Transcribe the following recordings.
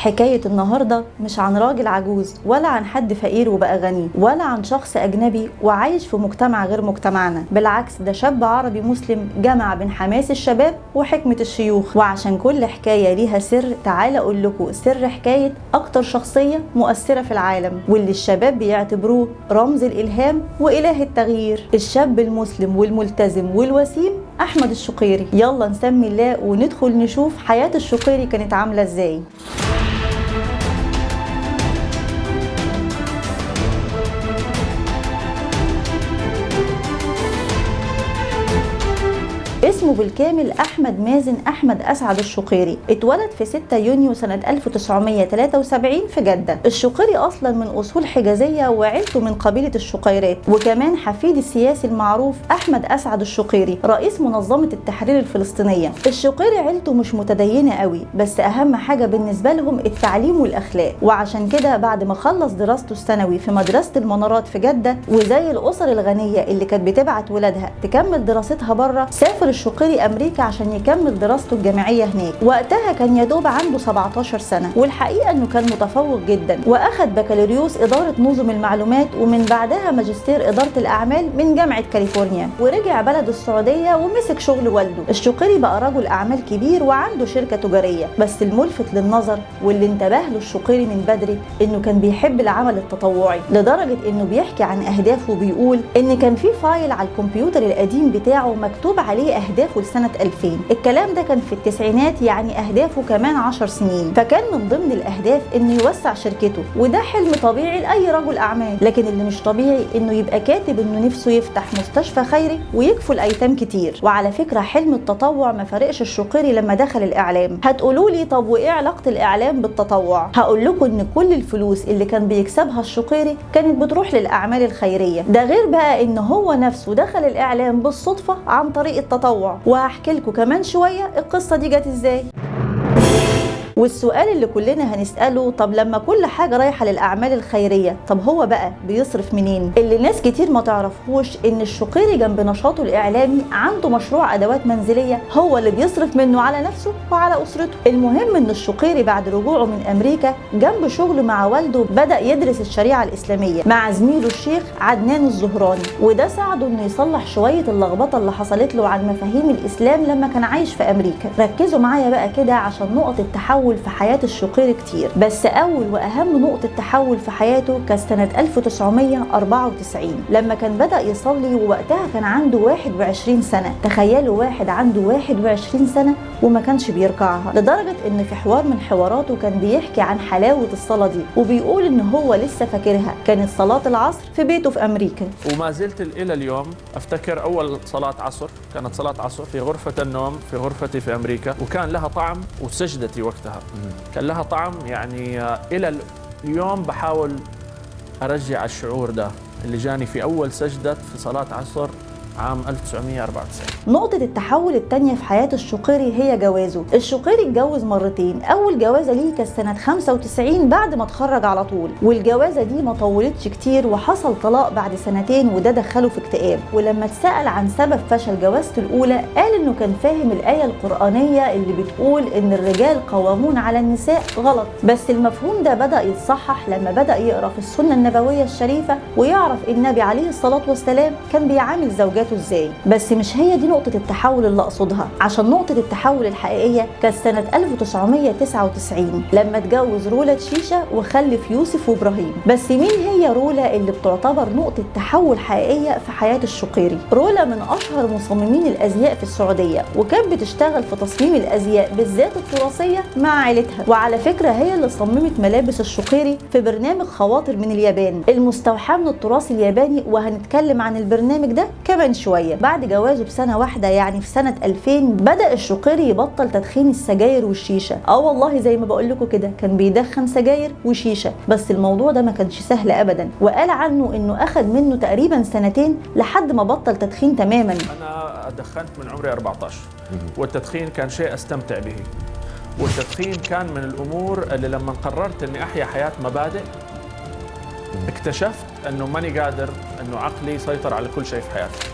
حكاية النهاردة مش عن راجل عجوز ولا عن حد فقير وبقى غني ولا عن شخص أجنبي وعايش في مجتمع غير مجتمعنا. بالعكس، ده شاب عربي مسلم جمع بين حماس الشباب وحكمة الشيوخ. وعشان كل حكاية ليها سر، تعال أقول لكم سر حكاية أكتر شخصية مؤثرة في العالم واللي الشباب بيعتبروه رمز الإلهام وإله التغيير، الشاب المسلم والملتزم والوسيم أحمد الشقيري. يلا نسمي الله وندخل نشوف حياة الشقيري كانت عاملة ازاي. اسمه بالكامل أحمد مازن أحمد أسعد الشقيري. اتولد في 6 يونيو سنة 1973 في جدة. الشقيري أصلا من أصول حجازية وعيلته من قبيلة الشقيرات، وكمان حفيد السياسي المعروف أحمد أسعد الشقيري رئيس منظمة التحرير الفلسطينية. الشقيري عيلته مش متدينة قوي، بس أهم حاجة بالنسبة لهم التعليم والأخلاق، وعشان كده بعد ما خلص دراسته الثانوي في مدرسة المنارات في جدة، وزي الأسر الغنية اللي كانت بتبعت ولادها تكمل دراستها بره، سافر الشقيري أمريكا عشان يكمل دراسته الجامعية هناك. وقتها كان يدوب عنده 17 سنة، والحقيقة إنه كان متفوق جدا، وأخد بكالوريوس إدارة نظم المعلومات ومن بعدها ماجستير إدارة الأعمال من جامعة كاليفورنيا. ورجع بلده السعودية ومسك شغل والده. الشقيري بقى رجل أعمال كبير وعنده شركة تجارية، بس الملفت للنظر واللي انتبه له الشقيري من بدري إنه كان بيحب العمل التطوعي، لدرجة إنه بيحكي عن أهدافه وبيقول إن كان في فايل على الكمبيوتر القديم بتاعه مكتوب عليه أهدافه لسنة 2000. الكلام ده كان في التسعينات، يعني أهدافه كمان 10 سنين. فكان من ضمن الأهداف إنه يوسع شركته، وده حلم طبيعي لأي رجل أعمال. لكن اللي مش طبيعي إنه يبقى كاتب إنه نفسه يفتح مستشفى خيري ويكفل أيتام كتير. وعلى فكرة حلم التطوع ما فرقش الشقيري لما دخل الإعلام. هتقولوا لي طب وإيه علاقة الإعلام بالتطوع؟ هقول لكم إن كل الفلوس اللي كان بيكسبها الشقيري كانت بتروح للأعمال الخيرية. ده غير بقى إن هو نفسه دخل الإعلام بالصدفة عن طريق التطوع، وهحكي لكم كمان شوية القصة دي جت ازاي. والسؤال اللي كلنا هنسأله، طب لما كل حاجة رايحة للأعمال الخيرية، طب هو بقى بيصرف منين؟ اللي ناس كتير ما تعرفوش إن الشقيري جنب نشاطه الإعلامي عنده مشروع أدوات منزلية هو اللي بيصرف منه على نفسه وعلى أسرته. المهم إن الشقيري بعد رجوعه من أمريكا جنب شغله مع والده بدأ يدرس الشريعة الإسلامية مع زميله الشيخ عدنان الزهراني، وده ساعده إنه يصلح شوية اللخبطة اللي حصلت له عن مفاهيم الإسلام لما كان عايش في أمريكا. ركزوا معايا بقى كده عشان نقط التحول في حياة الشقيري كتير، بس أول وأهم نقطة تحول في حياته كانت سنة 1994 لما كان بدأ يصلي، ووقتها كان عنده 21 سنة. تخيلوا واحد عنده 21 سنة وما كانش بيركعها، لدرجة إن في حوار من حواراته كان بيحكي عن حلاوة الصلاة دي، وبيقول إن هو لسه فاكرها كانت صلاة العصر في بيته في أمريكا. وما زلت إلى اليوم أفتكر أول صلاة عصر كانت صلاة عصر في غرفة النوم في غرفتي في أمريكا، وكان لها طعم، وسجدتي وقتها كان لها طعم. يعني إلى اليوم بحاول أرجع الشعور ده اللي جاني في أول سجدة في صلاة عصر عام 1994. نقطة التحول التانية في حياة الشقيري هي جوازه. الشقيري اتجوز مرتين. أول جوازة ليه كانت سنة 95 بعد ما اتخرج على طول، والجوازة دي ما طولتش كتير وحصل طلاق بعد سنتين، وده دخله في اكتئاب. ولما اتسأل عن سبب فشل جوازته الأولى قال إنه كان فاهم الآية القرآنية اللي بتقول إن الرجال قوامون على النساء غلط، بس المفهوم ده بدأ يتصحح لما بدأ يقرأ في السنة النبوية الشريفة ويعرف النبي عليه الصلاة والسلام كان بيعامل زوجاته ازاي. بس مش هي دي نقطة التحول اللي اقصدها، عشان نقطة التحول الحقيقية كانت سنة 1999 لما اتجوز رولا شيشة وخلف يوسف وابراهيم. بس مين هي رولا اللي بتعتبر نقطة تحول حقيقية في حياة الشقيري؟ رولا من اشهر مصممين الازياء في السعودية، وكانت بتشتغل في تصميم الازياء بالذات التراثية مع عائلتها. وعلى فكرة هي اللي صممت ملابس الشقيري في برنامج خواطر من اليابان المستوحى من التراث الياباني، وهنتكلم عن البرنامج ده كمان شوية. بعد جوازه بسنة واحدة يعني في سنة 2000 بدأ الشقيري يبطل تدخين السجاير والشيشة. والله زي ما بقول لكم كده كان بيدخن سجاير وشيشة، بس الموضوع ده ما كانش سهل أبدا، وقال عنه إنه أخذ منه تقريبا سنتين لحد ما بطل تدخين تماما. أنا دخنت من عمري 14، والتدخين كان شيء أستمتع به، والتدخين كان من الأمور اللي لما قررت إني أحيا حياة مبادئ اكتشفت انه ماني قادر انه عقلي يسيطر على كل شيء في حياتي.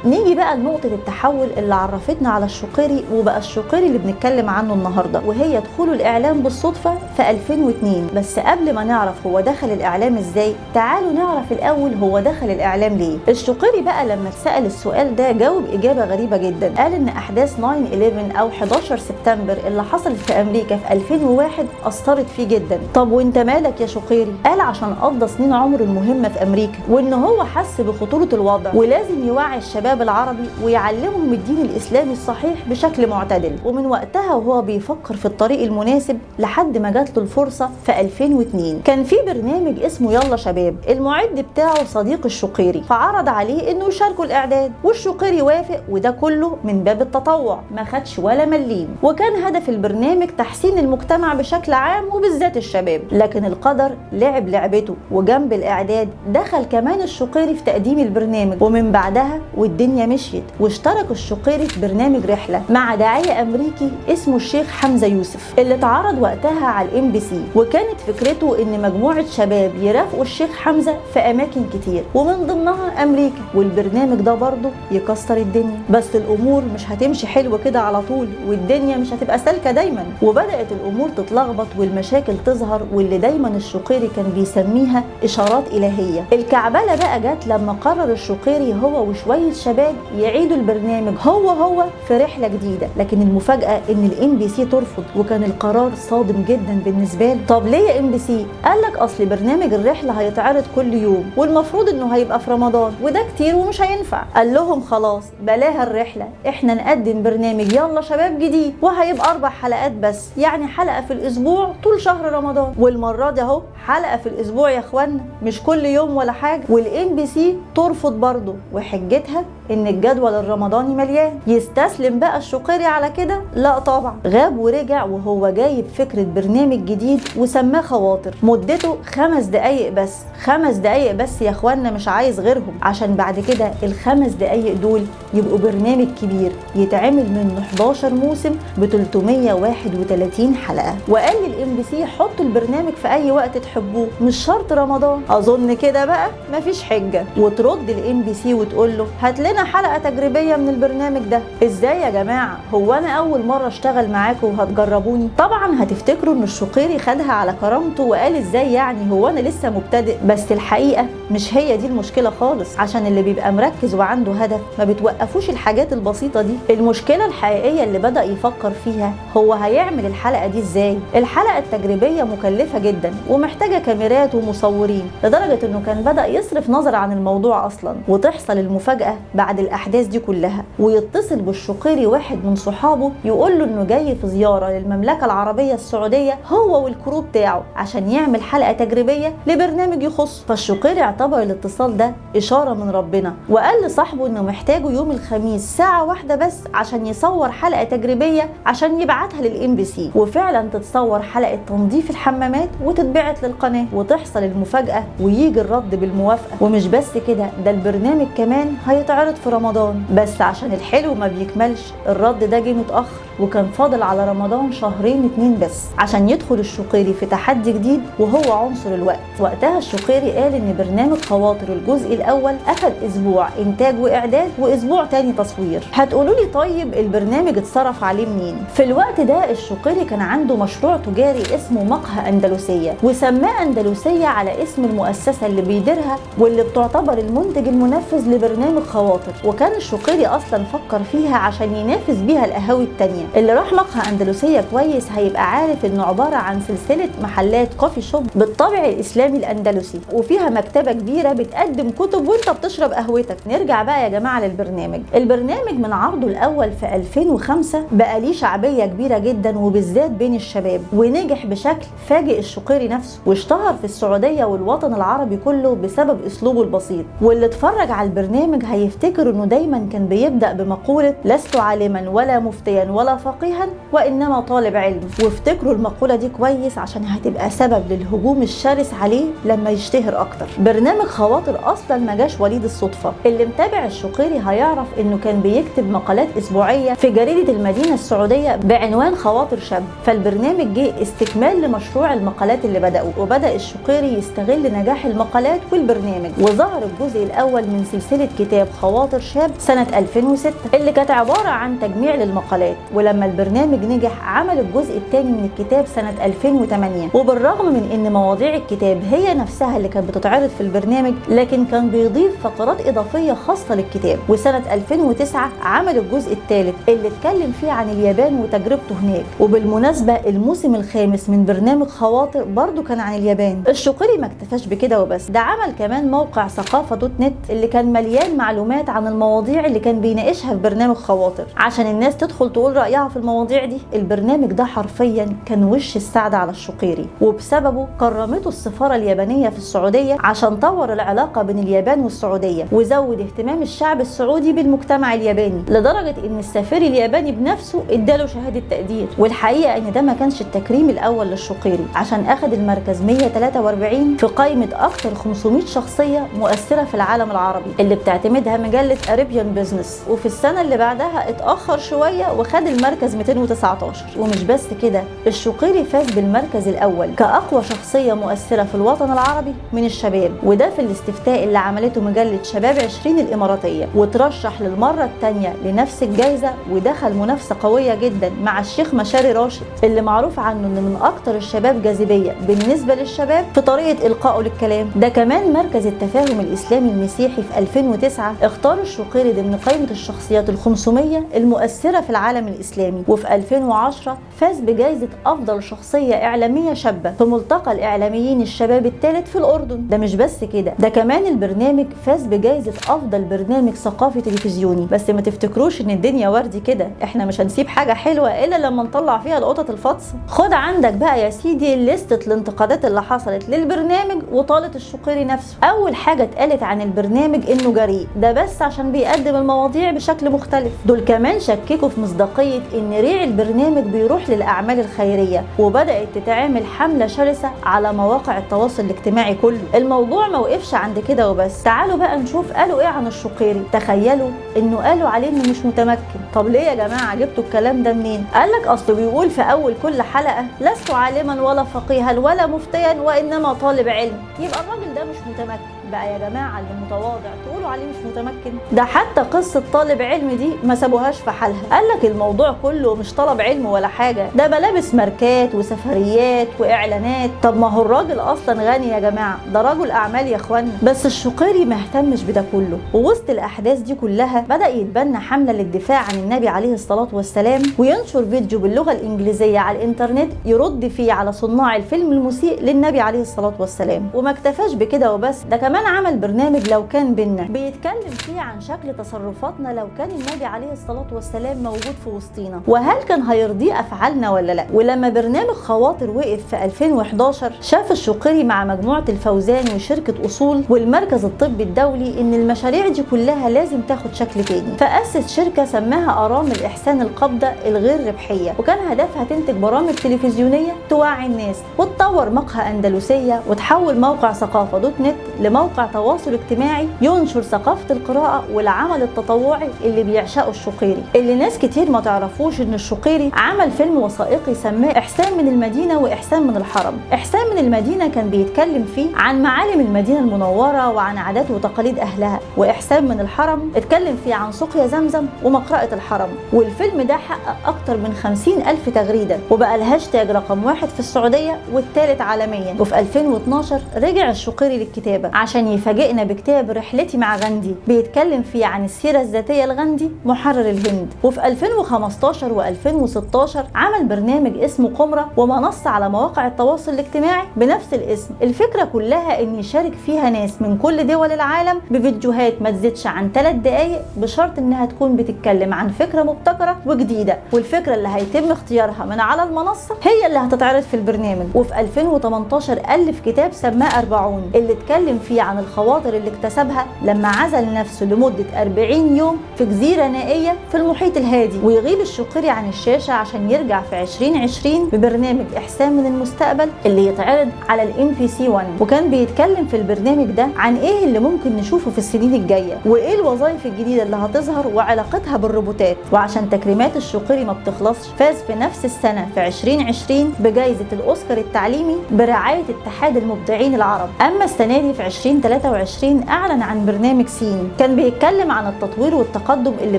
نيجي بقى لنقطة التحول اللي عرفتنا على الشقيري وبقى الشقيري اللي بنتكلم عنه النهاردة، وهي دخوله الإعلام بالصدفة في 2002. بس قبل ما نعرف هو دخل الإعلام إزاي، تعالوا نعرف الأول هو دخل الإعلام ليه. الشقيري بقى لما اتسأل السؤال ده جاوب إجابة غريبة جدا، قال إن أحداث 9/11 أو 11 سبتمبر اللي حصلت في أمريكا في 2001 أثرت فيه جدا. طب وانت مالك يا شقيري؟ قال عشان قضى سنين عمره المهمة في أمريكا، وإن هو حس بخطورة الوضع ولازم يوعي الشباب العربي ويعلمهم الدين الإسلامي الصحيح بشكل معتدل. ومن وقتها وهو بيفكر في الطريق المناسب لحد ما جات له الفرصة في 2002. كان في برنامج اسمه يلا شباب، المعد بتاعه صديق الشقيري، فعرض عليه إنه يشاركوا الإعداد، والشقيري وافق، وده كله من باب التطوع، ما خدش ولا مليم. وكان هدف البرنامج تحسين المجتمع بشكل عام وبالذات الشباب. لكن القدر لعب لعبته، وجنب الإعداد دخل كمان الشقيري في تقديم البرنامج. ومن بعدها والدنيا مشيت، واشترك الشقيري في برنامج رحلة مع داعية أمريكي اسمه الشيخ حمزة يوسف، اللي اتعرض وقتها على الMBC. وكانت فكرته إن مجموعة شباب يرافقوا الشيخ حمزة في أماكن كتير ومن ضمنها أمريكا، والبرنامج ده برضه يكسر الدنيا. بس الأمور مش هتمشي حلوة كده على طول، والدنيا مش هتبقى سالكة دايما، وبدأت الأمور تتلخبط والمشاكل تظهر، واللي دايما الشقيري كان بيسميها إشارات إلهية. الكعبلة بقى جت لما قرر الشقيري هو وشوية شباب يعيدوا البرنامج هو في رحلة جديدة. لكن المفاجأة إن الMBC ترفض، وكان القرار صادم جدا بالنسبة له. طب ليه يا MBC؟ قال لك أصل برنامج الرحلة هيتعرض كل يوم، والمفروض إنه هيبقى في رمضان، وده كتير ومش هينفع. قال لهم خلاص بلاها الرحلة، إحنا نقدم برنامج يلا شباب جديد، وهيبقى 4 حلقات بس، يعني حلقة في الأسبوع طول شهر رمضان. والمرة دي أهو حلقة في الأسبوع يا إخوانا، مش كل يوم ولا حاجة. والMBC ترفض برضه، وحجتها إن الجدول الرمضاني مليان. يستسلم بقى الشقيري على كده؟ لا طبعا، غاب ورجع وهو جايب فكرة برنامج جديد وسماه خواطر، مدته 5 دقايق بس. 5 دقايق بس يا إخوانا، مش عايز غيرهم، عشان بعد كده ال5 دقايق دول يبقوا برنامج كبير يتعمل منه 11 موسم ب 331 حلقة. وقال للMBC حطوا البرنامج في أي وقت تحبوه، مش شرط رمضان. أظن كده بقى مفيش حجة. وترد الMBC وتقول له هات لنا حلقة تجريبية من البرنامج ده. ازاي يا جماعة؟ هو أنا أول مرة اشتغل معاكم وهتجربوني؟ طبعا هتفتكروا إن الشقيري خدها على كرامته وقال ازاي يعني، هو أنا لسه مبتدئ. بس الحقيقة مش هي دي المشكلة خالص، عشان اللي بيبقى مركز وعنده هدف ما بتوقفوش الحاجات البسيطة دي. المشكلة الحقيقية اللي بدأ يفكر فيها هو هيعمل الحلقة دي ازاي. الحلقة التجريبية مكلفة جدا ومحتاجة كاميرات ومصورين، لدرجة انه كان بدأ يصرف نظر عن الموضوع اصلا. وتحصل المفاجأة بعد الاحداث دي كلها، ويتصل بالشقيري واحد من صحابه يقول له انه جاي في زيارة للمملكة العربية السعودية هو والكرو بتاعه عشان يعمل حلقة تجريبية لبرنامج يخص. فالشقيري اعتبر الاتصال ده إشارة من ربنا، وقال لصاحبه انه محتاجه يوم الخميس ساعة واحدة بس عشان يصور حلقة تجريبية عشان يبعتها للMBC. وفعلا تتصور حلقة تنظيف الحمامات وتتبعت للقناة، وتحصل المفاجأة ويجي الرد بالموافقة. ومش بس كده، ده البرنامج كمان هيتعرض في رمضان. بس عشان الحلو ما بيكملش، الرد ده جه متأخر، وكان فاضل على رمضان 2 بس عشان يدخل الشقيري في تحدي جديد وهو عنصر الوقت. وقتها الشقيري قال ان برنامج خواطر الجزء الاول اخد اسبوع انتاج واعداد واسبوع تاني تصوير. هتقولوا لي طيب البرنامج اتصرف عليه منين؟ في الوقت ده الشقيري كان عنده مشروع تجاري اسمه مقهى أندلسية، وسماه أندلسية على اسم المؤسسة اللي بيديرها واللي بتعتبر المنتج المنفذ لبرنامج خواطر. وكان الشقيري اصلا فكر فيها عشان ينافس بيها القهاوي التانية. اللي راح مقهى أندلسية كويس هيبقى عارف انه عبارة عن سلسلة محلات كوفي شوب بالطابع الاسلامي الاندلسي، وفيها مكتبة كبيرة بتقدم كتب وانت بتشرب قهوتك. نرجع بقى يا جماعة للبرنامج. البرنامج من عرضه الاول في 2005 بقى ليه شعبية كبيرة جدا وبالذات بين الشباب، ونجح بشكل فاجئ الشقيري نفسه، واشتهر في السعودية والوطن العربي كله بسبب اسلوبه البسيط. واللي اتفرج على البرنامج هيفتكر انه دايما كان بيبدأ بمقولة لست عالما ولا مفتيا ولا فقيها وانما طالب علم. وافتكروا المقولة دي كويس عشان هتبقى سبب للهجوم الشرس عليه لما يشتهر اكتر. برنامج خواطر اصلا ما جاش وليد الصدفة. اللي متابع الشقيري هيعرف انه كان بيكتب مقالات اسبوعية في جريدة المدينة السعودية بعنوان خواطر شاب، فالبرنامج جه استكمال لمشروع المقالات اللي بدأه. وبدأ الشقيري يستغل نجاح المقالات والبرنامج، وظهر الجزء الأول من سلسلة كتاب خواطر شاب سنة 2006 اللي كانت عبارة عن تجميع للمقالات. ولما البرنامج نجح عمل الجزء الثاني من الكتاب سنة 2008. وبالرغم من ان مواضيع الكتاب هي نفسها اللي كانت بتتعرض في البرنامج، لكن كان بيضيف فقرات إضافية خاصة للكتاب. وسنة 2009 عمل الجزء الثالث اللي اتكلم فيه عن اليابان وتجربته هناك. وبالمناسبة الموسم الخامس من برنامج خواطر برضو كان عن اليابان. الشقيري ما اكتفاش بكده وبس، ده عمل كمان موقع ثقافة .net اللي كان مليان معلومات عن المواضيع اللي كان بيناقشها في برنامج خواطر عشان الناس تدخل تقول رأيها في المواضيع دي. البرنامج ده حرفيا كان وش السعادة على الشقيري، وبسببه كرمته السفارة اليابانية في السعودية عشان طور العلاقة بين اليابان والسعودية، وزود اهتمام الشعب السعودي بالمجتمع الياباني لدرجة ان السفير الياباني بنفسه اداله شهادة تقدير. والحقيقة ان ده ما كانش التكريم الاول للشقيري، عشان اخد المركز 143 في قائمة اكتر 500 شخصية مؤثرة في العالم العربي اللي بتعتمدها مجلة أريبيان بيزنس. وفي السنة اللي بعدها اتأخر شوية وخد المركز 219. ومش بس كده، الشقيري فاز بالمركز الاول كأقوى شخصية مؤثرة في الوطن العربي من الشباب، وده في الاستفتاء اللي عملته مجلة شباب 20 الإماراتية. وترشح للمرة الثانية لنفس الجائزة، ودخل منافسة قوية جدا مع الشيخ مشاري راشد اللي معروف عنه انه من اكتر الشباب جاذبية بالنسبة للشباب في طريقة إلقائه للكلام. ده كمان مركز التفاهم الإسلامي المسيحي في 2009 اختار الشقيري ضمن قائمة الشخصيات ال500 المؤثرة في العالم الإسلامي. وفي 2010 فاز بجائزة أفضل شخصية إعلامية شابة في ملتقى الإعلاميين الشباب الثالث في الأردن. ده مش بس كده، ده كمان البرنامج فاز بجائزة أفضل برنامج ثقافي تلفزيوني. بس ما تفتكروش إن الدنيا وردي كده، إحنا مش هنسيب حاجة حلوة إلا لما نطلع فيها القطط الفطس. خد عندك بقى يا سيدي لستة الانتقادات اللي حصلت للبرنامج وطالت الشقيري نفسه. أول حاجة اتقالت عن البرنامج إنه جريء، ده بس عشان بيقدم المواضيع بشكل مختلف. دول كمان شككوا في مصداقية إن ريع البرنامج بيروح للأعمال الخيرية، وبدأت تتعمل حملة شرسة على مواقع التواصل الاجتماعي كله. الموضوع ما وقفش عند كده وبس، تعالوا بقى نشوف قالوا ايه عن الشقيري. تخيلوا انه قالوا عليه انه مش متمكن. طب ليه يا جماعة جبتوا الكلام ده منين؟ قالك اصله بيقول في اول كل حلقة لست عالما ولا فقيها ولا مفتيا وانما طالب علم. يبقى الراجل ده مش متمكن بقى يا جماعة اللي متواضع تقولوا عليه مش متمكن؟ ده حتى قصة طالب علم دي ما سابوهاش في حالها. قالك الموضوع كله مش طلب علم ولا حاجة، ده ملابس ماركات وسفريات واعلانات. طب ما هو الراجل اصلا غني يا جماعة، ده رجل اعمال يا اخوانا. بس الشقيري ما اهتمش بده كله، ووسط الاحداث دي كلها بدأ يتبنى حملة للدفاع عن النبي عليه الصلاة والسلام، وينشر فيديو باللغة الانجليزية على الانترنت يرد فيه على صناع الفيلم المسيء للنبي عليه الصلاة والسلام. وما اكتفاش بكده وبس، ده كمان عمل برنامج لو كان بينا بيتكلم فيه عن شكل تصرفاتنا لو كان النبي عليه الصلاة والسلام موجود في وسطينا، وهل كان هيرضيه افعالنا ولا لا. ولما برنامج خواطر وقف في 2011 شاف الشقيري مع مجموعة الفوزان وشركة أصول والمركز الطبي الدولي ان المشاريع دي كلها لازم تاخد شكل تاني، فأسس شركة سماها أرامل إحسان القبضة الغير ربحية، وكان هدفها تنتج برامج تلفزيونية توعي الناس وتطور مقهى أندلسية وتحول موقع ثقافة .net لموقع تواصل اجتماعي ينشر ثقافة القراءة والعمل التطوعي اللي بيعشقه الشقيري. اللي ناس كتير ما تعرفوش ان الشقيري عمل فيلم وثائقي سماه إحسان من المدينة وإحسان من الحرم. إحسان من المدينة كان بيتكلم فيه عن معالم المدينة المنورة وعن عادات وتقاليد أهلها، وإحسان من الحرم اتكلم فيه عن سقيا زمزم ومقرأة الحرم. والفيلم ده حقق أكتر من 50,000 تغريدة وبقى الهاشتاج رقم 1 في السعودية والثالث عالميا. وفي 2012 رجع الشقيري للكتابة عشان يفاجئنا بكتاب رحلتي مع غاندي بيتكلم فيه عن السيرة الذاتية لغاندي محرر الهند. وفي 2015 و2016 عمل برنامج اسمه قمرة ومنصة على مواقع التواصل الاجتماعي بنفس الاسم. الفكرة كلها ان يشارك فيها ناس من كل دول العالم بفيديوهات ما تزيدش عن 3 دقايق بشرط انها تكون بتتكلم عن فكرة مبتكرة وجديدة، والفكرة اللي هيتم اختيارها من على المنصة هي اللي هتتعرض في البرنامج. وفي 2018 ألف كتاب سماه 40 اللي اتكلم فيه عن الخواطر اللي اكتسبها لما عزل نفسه لمدة 40 يوم في جزيرة نائية في المحيط الهادي، ويغيب الشقيري عن الشاشة عشان يرجع في 2020 ببرنامج إحسان من المستقبل اللي يتعرض على MBC 1. وكان بيتكلم في البرنامج ده عن ايه اللي ممكن نشوفه في السنين الجاية، وايه الوظائف الجديدة اللي هتظهر وعلاقتها بالروبوتات. وعشان تكريمات الشقيري ما بتخلصش، فاز في نفس السنة في 2020 بجائزة الأوسكار التعليمي برعاية اتحاد المبدعين العرب. أما السنة دي في 2023 أعلن عن برنامج سين، كان بيتكلم عن التطوير والتقدم اللي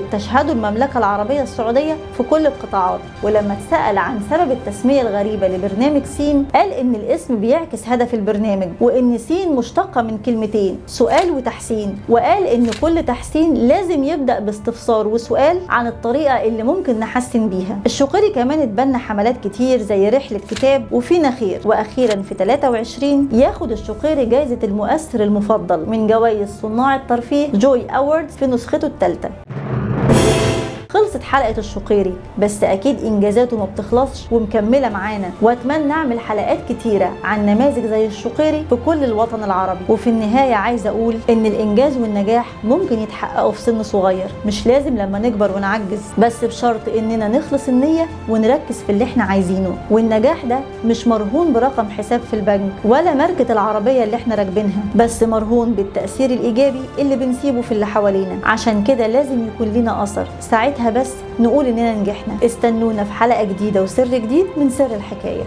بتشهده المملكة العربية السعودية في كل القطاعات. ولما اتسأل عن سبب التسمية الغريبة لبرنامج سين، قال إن الاسم بيعكس هدف البرنامج، وإن سين مشتقة من كلمتين سؤال وتحسين. وقال إن كل تحسين لازم يبدأ باستفسار وسؤال عن الطريقة اللي ممكن نحسن بيها. الشقيري كمان اتبنى حملات كتير زي رحلة كتاب وفينا خير. وأخيرا في 23 ياخد الشقيري جائزة المؤثر المفضل من جوائز صناع الترفيه جوي أوردز في نسخته الثالثة. خلصت حلقة الشقيري، بس أكيد إنجازاته ما بتخلصش ومكملة معانا، وأتمنى أعمل حلقات كتيرة عن نماذج زي الشقيري في كل الوطن العربي. وفي النهاية عايزة أقول إن الإنجاز والنجاح ممكن يتحققوا في سن صغير، مش لازم لما نكبر ونعجز، بس بشرط إننا نخلص النية ونركز في اللي إحنا عايزينه. والنجاح ده مش مرهون برقم حساب في البنك ولا ماركة العربية اللي إحنا راكبينها، بس مرهون بالتأثير الإيجابي اللي بنسيبه في اللي حوالينا. عشان كده لازم يكون لنا أثر، ساعتها بس نقول إننا نجحنا. استنونا في حلقة جديدة وسر جديد من سر الحكاية.